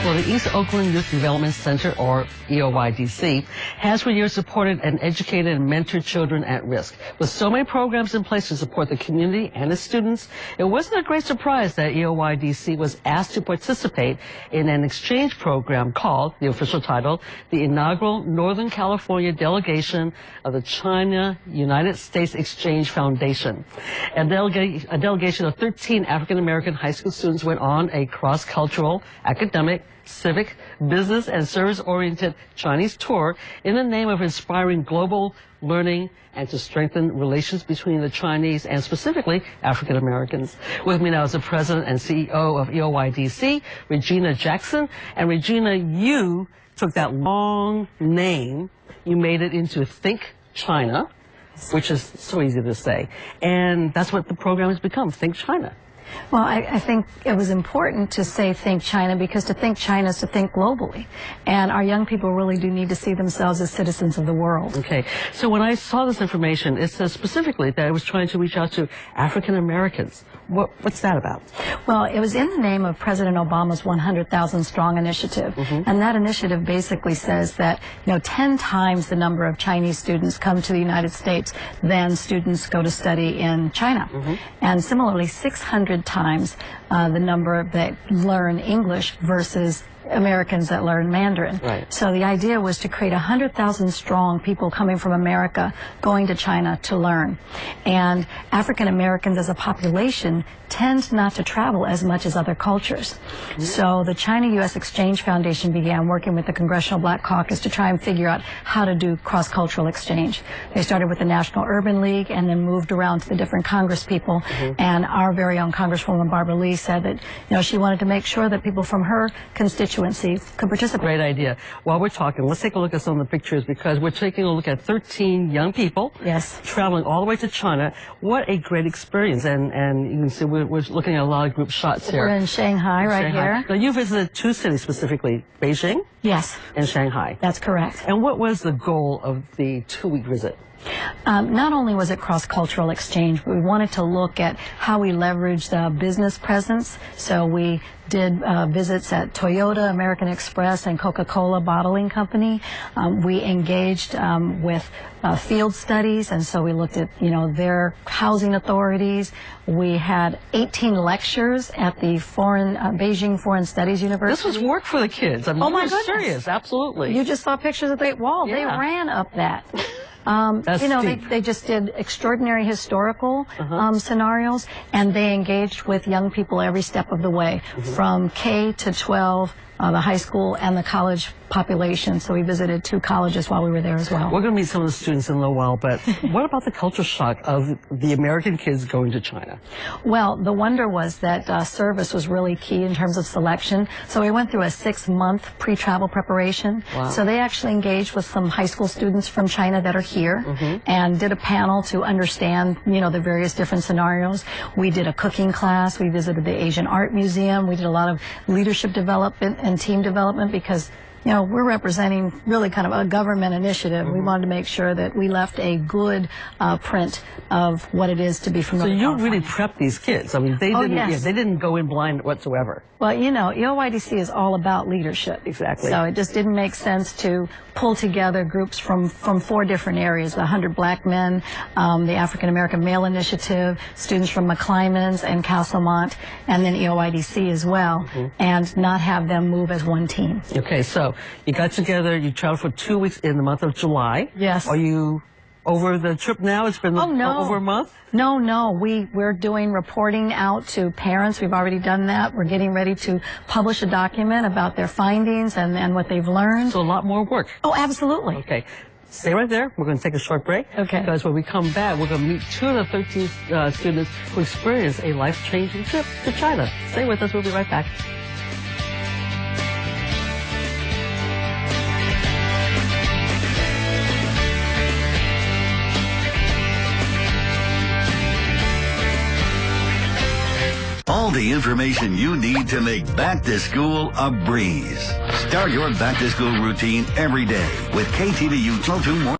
Well, the East Oakland Youth Development Center, or EOYDC, has for years supported and educated and mentored children at risk. With so many programs in place to support the community and its students, it wasn't a great surprise that EOYDC was asked to participate in an exchange program called, the official title, the Inaugural Northern California Delegation of the China-United States Exchange Foundation. A delegation of 13 African-American high school students went on a cross-cultural, academic, civic, business, and service-oriented Chinese tour in the name of inspiring global learning and to strengthen relations between the Chinese and specifically African Americans. With me now is the president and CEO of EOYDC, Regina Jackson. And Regina, you took that long name, you made it into Think China, which is so easy to say. And that's what the program has become, Think China. Well, I think it was important to say Think China because to think China is to think globally. And our young people really do need to see themselves as citizens of the world. Okay. So when I saw this information, it says specifically that it was trying to reach out to African Americans. What's that about? Well, it was in the name of President Obama's 100,000 Strong initiative. And that initiative basically says that, 10 times the number of Chinese students come to the United States than students go to study in China. And similarly, 600 times the number that learn English versus Americans that learn Mandarin. Right. So the idea was to create 100,000 strong people coming from America going to China to learn. And African Americans as a population tend not to travel as much as other cultures. So the China-U.S. Exchange Foundation began working with the Congressional Black Caucus to try and figure out how to do cross-cultural exchange. They started with the National Urban League and then moved around to the different Congress people. And our very own Congresswoman Barbara Lee said that, she wanted to make sure that people from her constituency could participate. Great idea. While we're talking, let's take a look at some of the pictures because we're taking a look at 13 young people traveling all the way to China. What a great experience. And you can see we're looking at a lot of group shots here. We're in Shanghai right here. Now, you visited two cities specifically, Beijing and Shanghai. That's correct. And what was the goal of the 2-week visit? Not only was it cross-cultural exchange, but we wanted to look at how we leveraged business presence. So we did visits at Toyota, American Express, and Coca-Cola Bottling Company. We engaged with field studies, and so we looked at, their housing authorities. We had 18 lectures at the Beijing Foreign Studies University. This was work for the kids. I mean, oh my goodness. Serious, absolutely. You just saw pictures of the Great Wall. Yeah. They ran up that. They just did extraordinary historical scenarios, and they engaged with young people every step of the way, from K to 12, the high school and the college population. So we visited 2 colleges while we were there as well. We're going to meet some of the students in a little while, but what about the culture shock of the American kids going to China? Well, the wonder was that service was really key in terms of selection. So we went through a 6-month pre-travel preparation. Wow. So they actually engaged with some high school students from China that are here and did a panel to understand, the various different scenarios. We did a cooking class. We visited the Asian Art Museum. We did a lot of leadership development and team development because we're representing really kind of a government initiative. We wanted to make sure that we left a good print of what it is to be from Northern California. So you really prepped these kids. I mean, they didn't go in blind whatsoever. Well, EOYDC is all about leadership. Exactly. So it just didn't make sense to pull together groups from 4 different areas, the 100 Black Men, the African American Male Initiative, students from McClymonds and Castlemont, and then EOYDC as well, and not have them move as one team. Okay, so you got together, you traveled for 2 weeks in the month of July. Yes. Are you over the trip now? It's been over a month? No. We're doing reporting out to parents. We've already done that. We're getting ready to publish a document about their findings and what they've learned. So a lot more work. Oh, absolutely. Okay. Stay right there. We're going to take a short break. Okay. Because when we come back, we're going to meet 2 of the 13 students who experienced a life-changing trip to China. Stay with us. We'll be right back. All the information you need to make back to school a breeze. Start your back to school routine every day with KTVU 12 Morning.